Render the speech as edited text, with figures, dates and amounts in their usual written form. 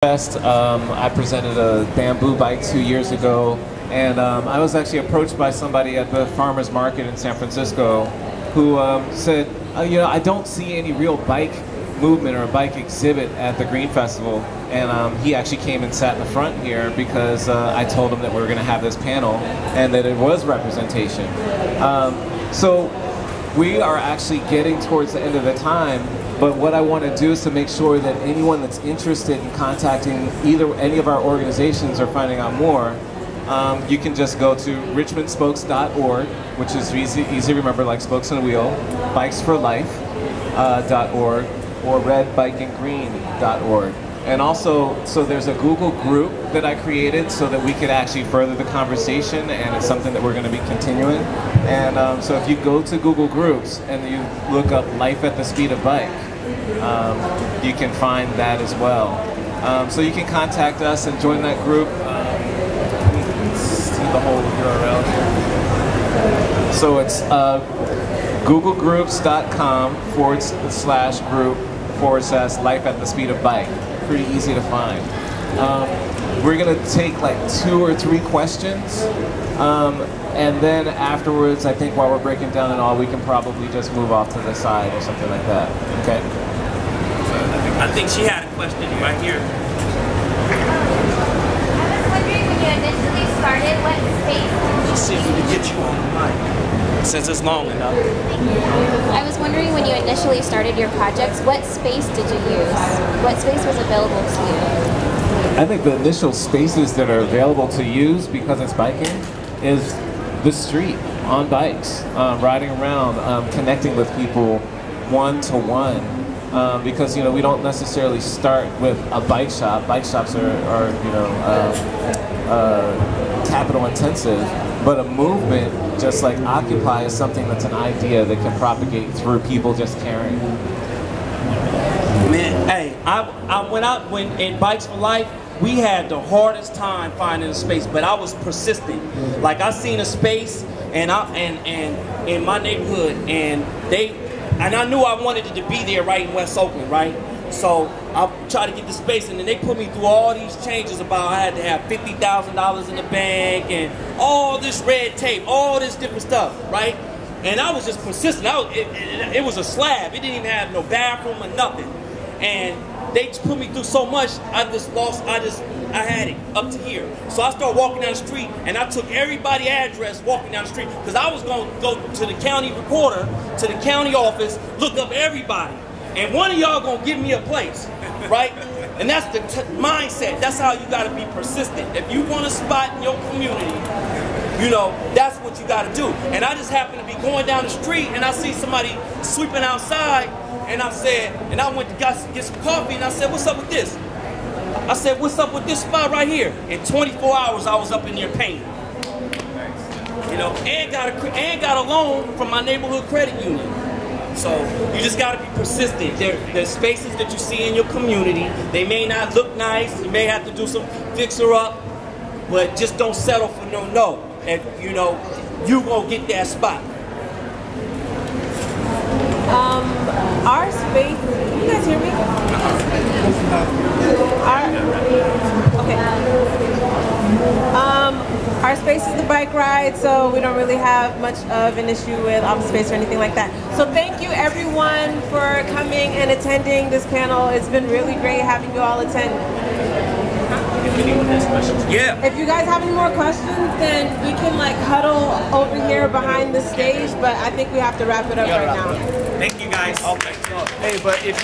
Fest. I presented a bamboo bike 2 years ago, and I was actually approached by somebody at the farmers market in San Francisco who said, you know, I don't see any real bike movement or a bike exhibit at the Green Festival, and he actually came and sat in the front here because I told him that we were going to have this panel and that it was representation. So we are actually getting towards the end of the time, but what I want to do is to make sure that anyone that's interested in contacting any of our organizations or finding out more, you can just go to richmondspokes.org, which is easy to remember, like spokes on a wheel, bikesforlife.org, or redbikeandgreen.org. And also, so there's a Google group that I created so that we could actually further the conversation, and it's something that we're going to be continuing. And so if you go to Google Groups and you look up Life at the Speed of Bike, you can find that as well. So you can contact us and join that group. See the whole URL here. So it's googlegroups.com/group/Life at the Speed of Bike. Pretty easy to find. We're going to take like 2 or 3 questions, and then afterwards, I think while we're breaking down and all, we can probably just move off to the side or something like that. Okay? I think she had a question right here. I was wondering, when you initially started, what space did you Let's see if we can get you on the mic, since it's long enough. I was wondering, when you initially started your projects, what space did you use? What space was available to you? I think the initial spaces that are available to use, because it's biking, is the street, on bikes, riding around, connecting with people one-to-one. Because, you know, we don't necessarily start with a bike shop. Bike shops are you know, capital intensive, but a movement, just like Occupy, is something that's an idea that can propagate through people just caring. Man, hey, I went out in Bikes for Life. We had the hardest time finding a space, but I was persistent. Like, I seen a space and in my neighborhood, and I knew I wanted it to be there right in West Oakland, right? So I tried to get the space, and then they put me through all these changes about I had to have $50,000 in the bank and all this red tape, all this different stuff, right? And I was just persistent. It was a slab. It didn't even have no bathroom or nothing. And they put me through so much, I had it up to here. So I started walking down the street, and I took everybody's address walking down the street, because I was going to go to the county reporter, to the county office, look up everybody. And one of y'all going to give me a place, right? And that's the mindset. That's how you got to be persistent. If you want a spot in your community, you know, that's what you got to do. And I just happened to be going down the street, and I see somebody sweeping outside, and I went to get some coffee, and I said, what's up with this? I said, what's up with this spot right here? In 24 hours, I was up in there painting. You know, and got a loan from my neighborhood credit union. So you just got to be persistent. There's spaces that you see in your community. They may not look nice. You may have to do some fixer up, but just don't settle for no. And you know, you gonna get that spot. Our space, can you guys hear me? Our space is the bike ride, so we don't really have much of an issue with office space or anything like that. So thank you everyone for coming and attending this panel. It's been really great having you all attend. Yeah. If you guys have any more questions, then we can like huddle over here behind the stage, but I think we have to wrap it up right now. Thank you guys. Okay. Hey, but if